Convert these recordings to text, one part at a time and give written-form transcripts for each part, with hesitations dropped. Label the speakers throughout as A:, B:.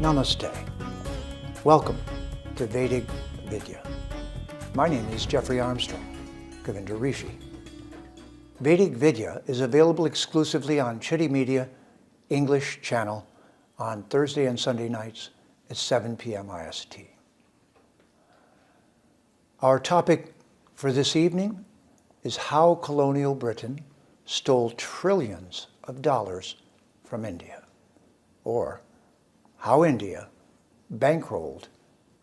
A: Namaste. Welcome to Vedic Vidya. My name is Jeffrey Armstrong, Govinda Rishi. Vedic Vidya is available exclusively on Citti Media English channel on Thursday and Sunday nights at 7 p.m. IST. Our topic for this evening is how colonial Britain stole trillions of dollars from India, or how India bankrolled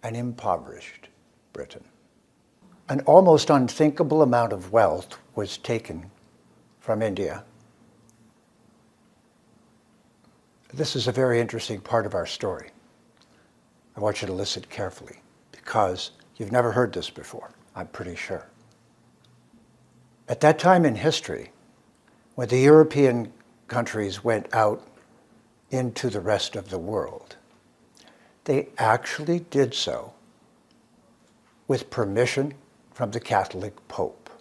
A: and impoverished Britain. An almost unthinkable amount of wealth was taken from India. This is a very interesting part of our story. I want you to listen carefully because you've never heard this before, I'm pretty sure. At that time in history, when the European countries went out into the rest of the world, they actually did so with permission from the Catholic Pope.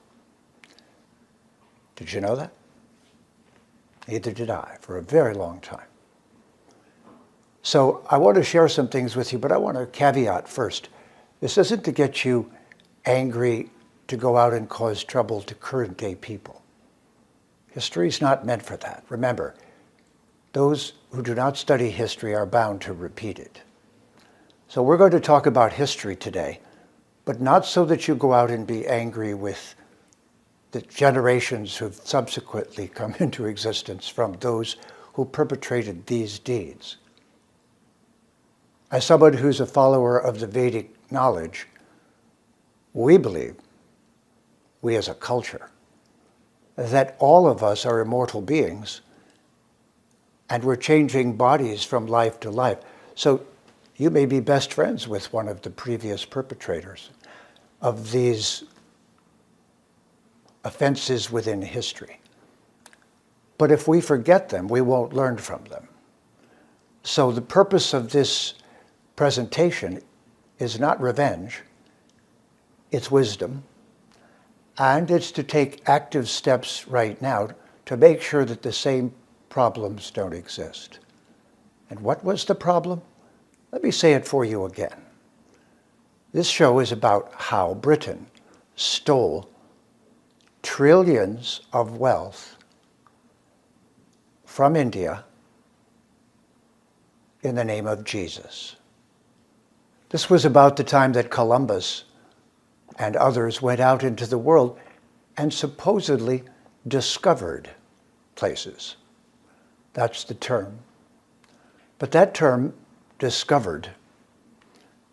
A: Did you know that? Neither did I, for a very long time. So I want to share some things with you, but I want to caveat first. This isn't to get you angry to go out and cause trouble to current day people. History is not meant for that. Remember, those who do not study history are bound to repeat it. So we're going to talk about history today, but not so that you go out and be angry with the generations who've subsequently come into existence from those who perpetrated these deeds. As someone who's a follower of the Vedic knowledge, we believe, we as a culture, that all of us are immortal beings and we're changing bodies from life to life. So you may be best friends with one of the previous perpetrators of these offenses within history. But if we forget them, we won't learn from them. So the purpose of this presentation is not revenge, it's wisdom, and it's to take active steps right now to make sure that the same problems don't exist. And what was the problem? Let me say it for you again. This show is about how Britain stole trillions of wealth from India in the name of Jesus. This was about the time that Columbus and others went out into the world and supposedly discovered places. That's the term. But that term, discovered,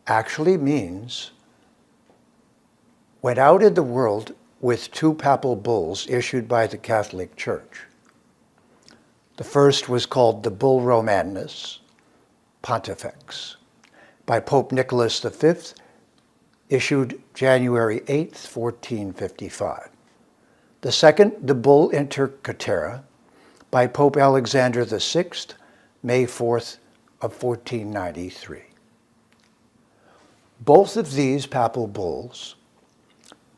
A: actually means went out in the world with two papal bulls issued by the Catholic Church. The first was called the Bull Romanus Pontifex by Pope Nicholas V, issued January 8th, 1455. The second, the Bull Inter Caetera by Pope Alexander VI, May 4th of 1493. Both of these papal bulls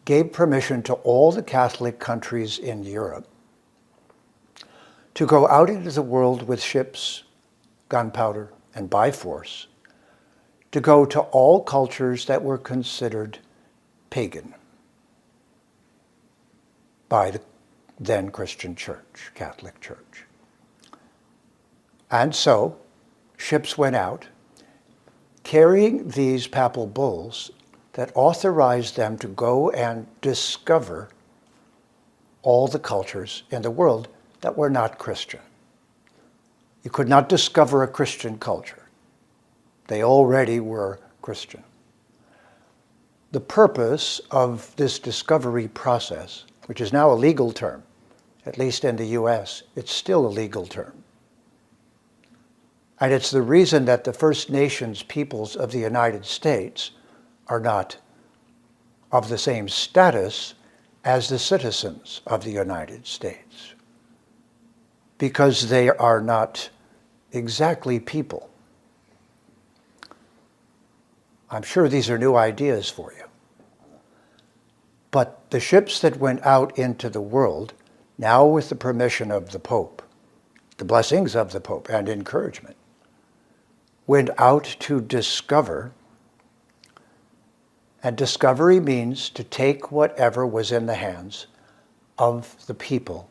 A: gave permission to all the Catholic countries in Europe to go out into the world with ships, gunpowder, and by force, to go to all cultures that were considered pagan by the then Christian Church, Catholic Church. And so ships went out carrying these papal bulls that authorized them to go and discover all the cultures in the world that were not Christian. You could not discover a Christian culture. They already were Christian. The purpose of this discovery process, which is now a legal term, at least in the US, it's still a legal term. And it's the reason that the First Nations peoples of the United States are not of the same status as the citizens of the United States, because they are not exactly people. I'm sure these are new ideas for you. But the ships that went out into the world, now with the permission of the Pope, the blessings of the Pope and encouragement, went out to discover, and discovery means to take whatever was in the hands of the people,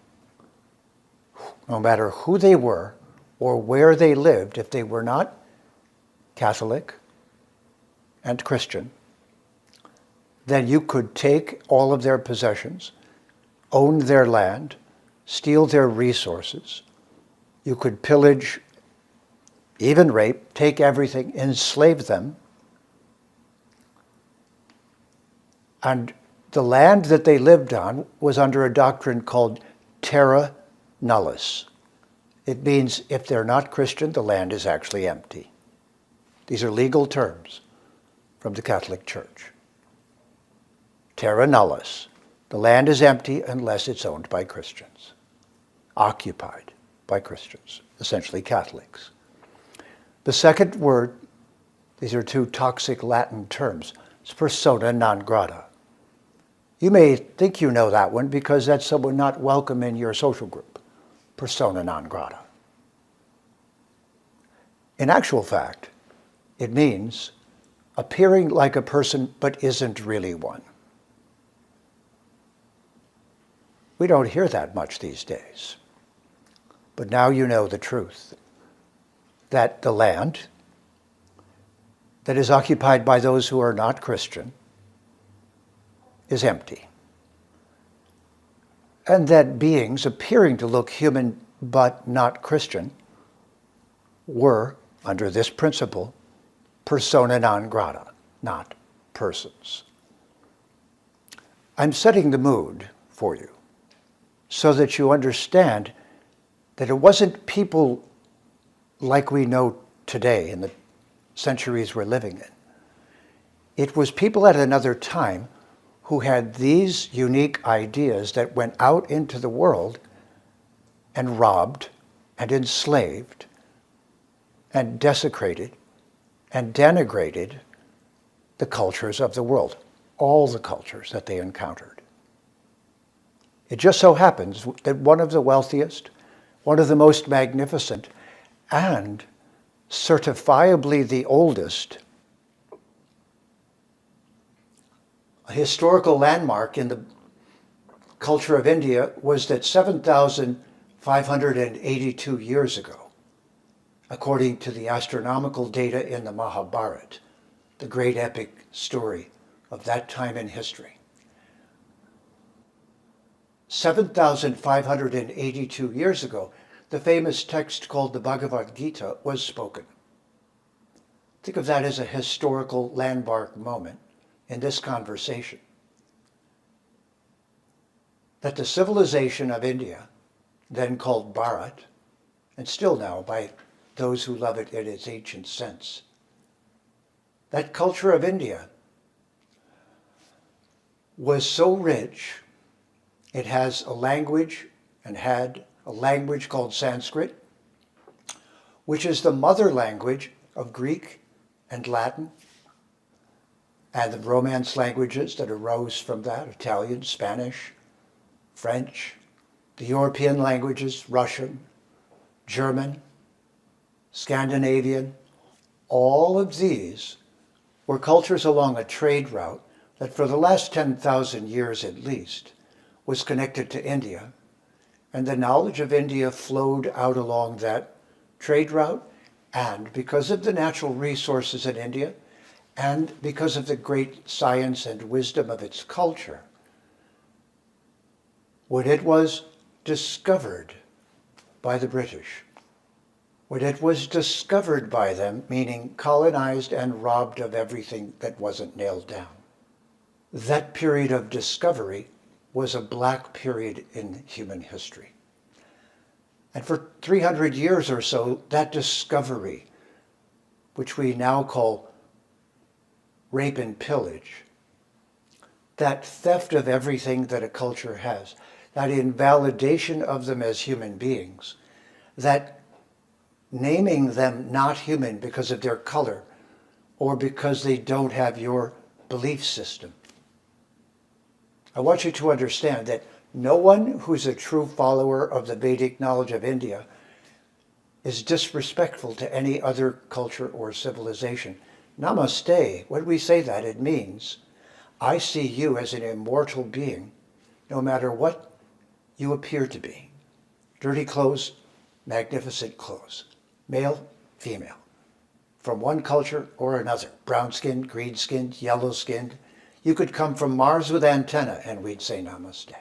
A: no matter who they were or where they lived. If they were not Catholic and Christian, then you could take all of their possessions, own their land, steal their resources. You could pillage, even rape, take everything, enslave them. And the land that they lived on was under a doctrine called terra nullius. It means if they're not Christian, the land is actually empty. These are legal terms from the Catholic Church. Terra nullius. The land is empty unless it's owned by Christians, occupied by Christians, essentially Catholics. The second word, these are two toxic Latin terms, is persona non grata. You may think you know that one because that's someone not welcome in your social group, persona non grata. In actual fact, it means appearing like a person but isn't really one. We don't hear that much these days. But now you know the truth, that the land that is occupied by those who are not Christian is empty. And that beings appearing to look human but not Christian were, under this principle, persona non grata, not persons. I'm setting the mood for you so that you understand that it wasn't people like we know today in the centuries we're living in. It was people at another time who had these unique ideas that went out into the world and robbed and enslaved and desecrated and denigrated the cultures of the world, all the cultures that they encountered. It just so happens that one of the wealthiest, one of the most magnificent, and certifiably the oldest historical landmark in the culture of India was that 7,582 years ago, according to the astronomical data in the Mahabharata, the great epic story of that time in history, 7,582 years ago, the famous text called the Bhagavad Gita was spoken. Think of that as a historical landmark moment in this conversation. That the civilization of India, then called Bharat, and still now by those who love it in its ancient sense, that culture of India was so rich. It has a language and had a language called Sanskrit, which is the mother language of Greek and Latin, and the Romance languages that arose from that, Italian, Spanish, French, the European languages, Russian, German, Scandinavian. All of these were cultures along a trade route that for the last 10,000 years at least was connected to India, and the knowledge of India flowed out along that trade route, and because of the natural resources in India, and because of the great science and wisdom of its culture, when it was discovered by the British, when it was discovered by them, meaning colonized and robbed of everything that wasn't nailed down, that period of discovery was a black period in human history. And for 300 years or so, that discovery, which we now call rape and pillage, that theft of everything that a culture has, that invalidation of them as human beings, that naming them not human because of their color or because they don't have your belief system. I want you to understand that no one who's a true follower of the Vedic knowledge of India is disrespectful to any other culture or civilization. Namaste, when we say that, it means I see you as an immortal being, no matter what you appear to be. Dirty clothes, magnificent clothes. Male, female. From one culture or another. Brown-skinned, green-skinned, yellow-skinned. You could come from Mars with antenna and we'd say namaste.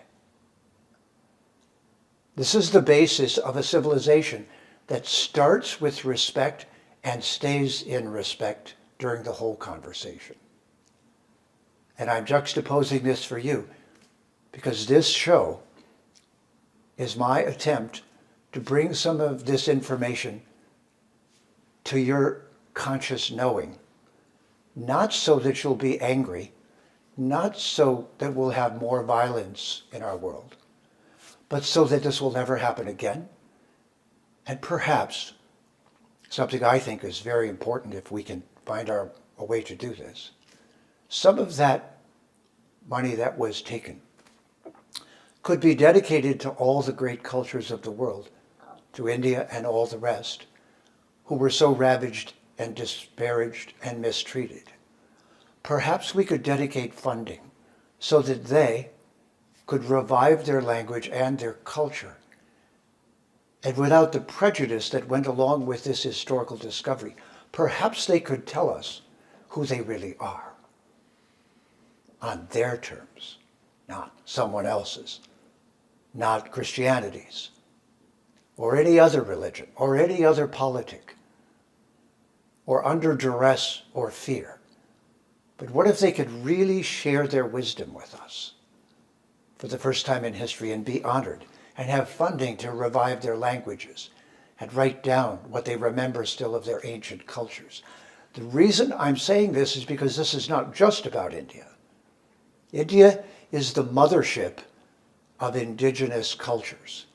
A: This is the basis of a civilization that starts with respect and stays in respect during the whole conversation. And I'm juxtaposing this for you because this show is my attempt to bring some of this information to your conscious knowing, not so that you'll be angry, not so that we'll have more violence in our world, but so that this will never happen again. And perhaps something I think is very important if we can find a way to do this, some of that money that was taken could be dedicated to all the great cultures of the world, to India and all the rest, who were so ravaged and disparaged and mistreated. Perhaps we could dedicate funding so that they could revive their language and their culture, and without the prejudice that went along with this historical discovery, perhaps they could tell us who they really are on their terms, not someone else's, not Christianity's, or any other religion, or any other politic, or under duress or fear. But what if they could really share their wisdom with us for the first time in history and be honored and have funding to revive their languages and write down what they remember still of their ancient cultures? The reason I'm saying this is because this is not just about India. India is the mothership of indigenous cultures.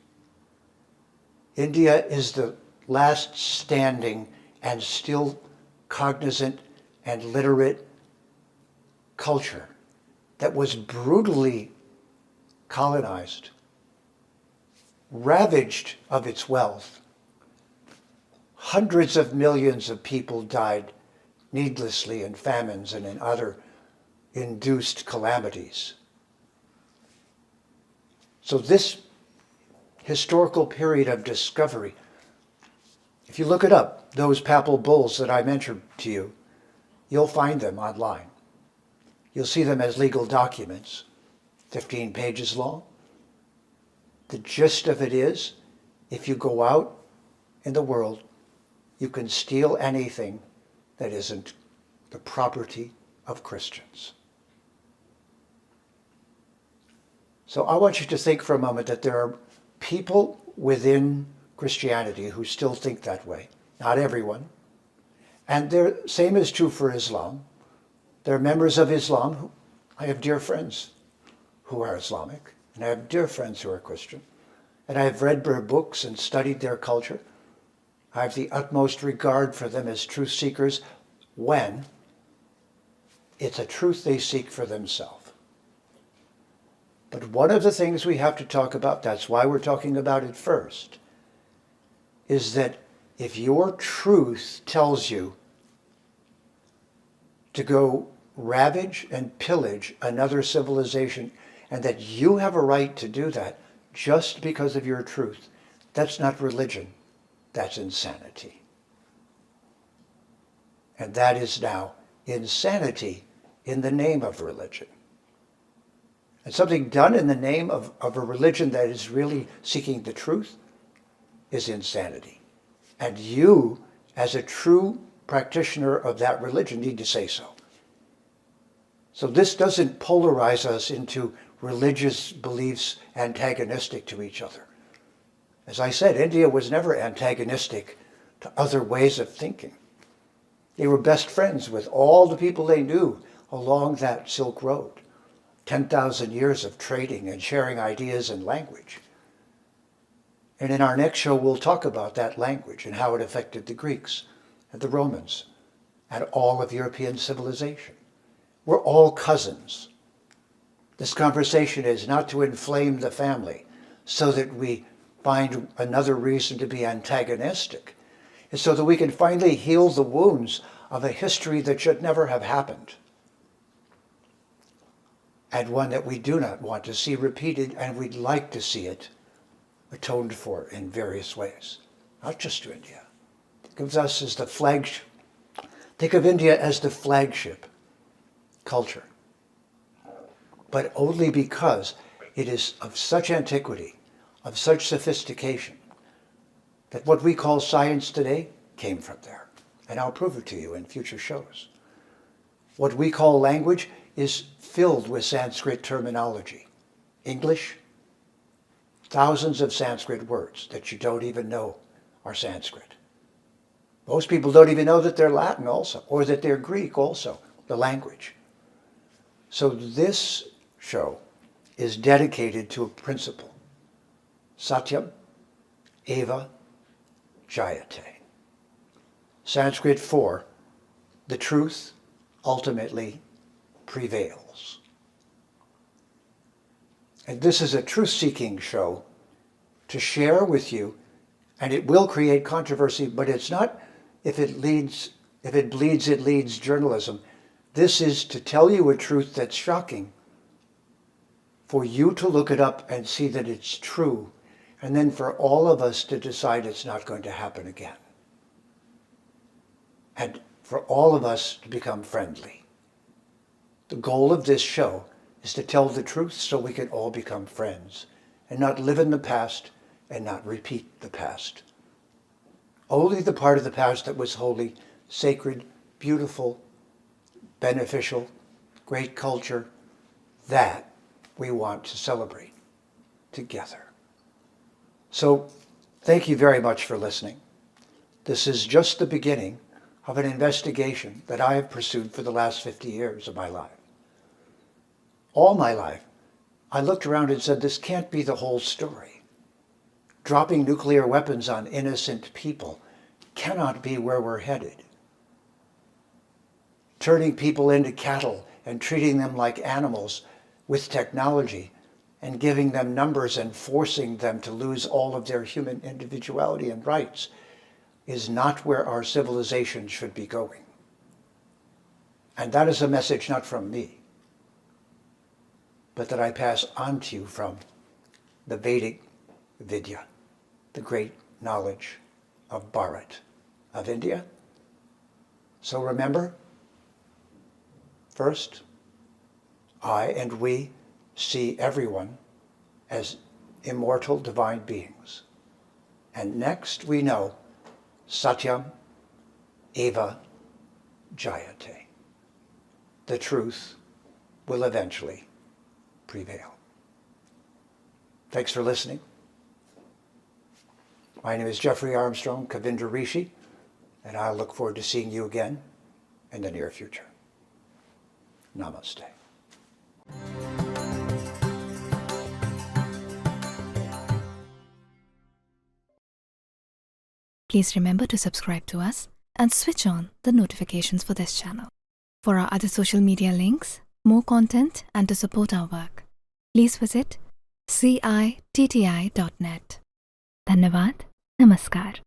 A: India is the last standing and still cognizant and literate culture that was brutally colonized, ravaged of its wealth. Hundreds of millions of people died needlessly in famines and in other induced calamities. So this historical period of discovery, if you look it up, those papal bulls that I mentioned to you, you'll find them online. You'll see them as legal documents, 15 pages long. The gist of it is, if you go out in the world, you can steal anything that isn't the property of Christians. So I want you to think for a moment that there are people within Christianity who still think that way. Not everyone. And the same is true for Islam. There are members of Islam. I have dear friends who are Islamic, and I have dear friends who are Christian. And I have read their books and studied their culture. I have the utmost regard for them as truth seekers when it's a truth they seek for themselves. But one of the things we have to talk about, that's why we're talking about it first, is that if your truth tells you to go ravage and pillage another civilization, and that you have a right to do that just because of your truth, that's not religion, that's insanity. And that is now insanity in the name of religion. And something done in the name of a religion that is really seeking the truth is insanity. And you, as a true practitioner of that religion, need to say so. So this doesn't polarize us into religious beliefs antagonistic to each other. As I said, India was never antagonistic to other ways of thinking. They were best friends with all the people they knew along that Silk Road. 10,000 years of trading and sharing ideas and language. And in our next show, we'll talk about that language and how it affected the Greeks and the Romans and all of European civilization. We're all cousins. This conversation is not to inflame the family so that we find another reason to be antagonistic. is so that we can finally heal the wounds of a history that should never have happened, and one that we do not want to see repeated, and we'd like to see it atoned for in various ways, not just to India. Think of us as the flagship. Think of India as the flagship culture, but only because it is of such antiquity, of such sophistication, that what we call science today came from there. And I'll prove it to you in future shows. What we call language is filled with Sanskrit terminology. English, thousands of Sanskrit words that you don't even know are Sanskrit. Most people don't even know that they're Latin also, or that they're Greek also, the language. So this show is dedicated to a principle. Satyam eva jayate. Sanskrit for the truth ultimately prevails. And this is a truth-seeking show to share with you, and it will create controversy, but it's not if it bleeds, it leads journalism. This is to tell you a truth that's shocking, for you to look it up and see that it's true, and then for all of us to decide it's not going to happen again. And for all of us to become friendly. The goal of this show is to tell the truth so we can all become friends and not live in the past and not repeat the past. Only the part of the past that was holy, sacred, beautiful, beneficial, great culture, that we want to celebrate together. So thank you very much for listening. This is just the beginning of an investigation that I have pursued for the last 50 years of my life. All my life, I looked around and said, this can't be the whole story. Dropping nuclear weapons on innocent people cannot be where we're headed. Turning people into cattle and treating them like animals with technology and giving them numbers and forcing them to lose all of their human individuality and rights is not where our civilization should be going. And that is a message not from me, but that I pass on to you from the Vedic Vidya, the great knowledge of Bharat, of India. So remember, first, I and we see everyone as immortal divine beings. And next we know Satyam eva jayate. The truth will eventually prevail. Thanks for listening. My name is Jeffrey Armstrong, Kavindra Rishi, and I look forward to seeing you again in the near future. Namaste.
B: Please remember to subscribe to us and switch on the notifications for this channel. For our other social media links, more content, and to support our work, please visit citti.net. Dhanyavad. Namaskar.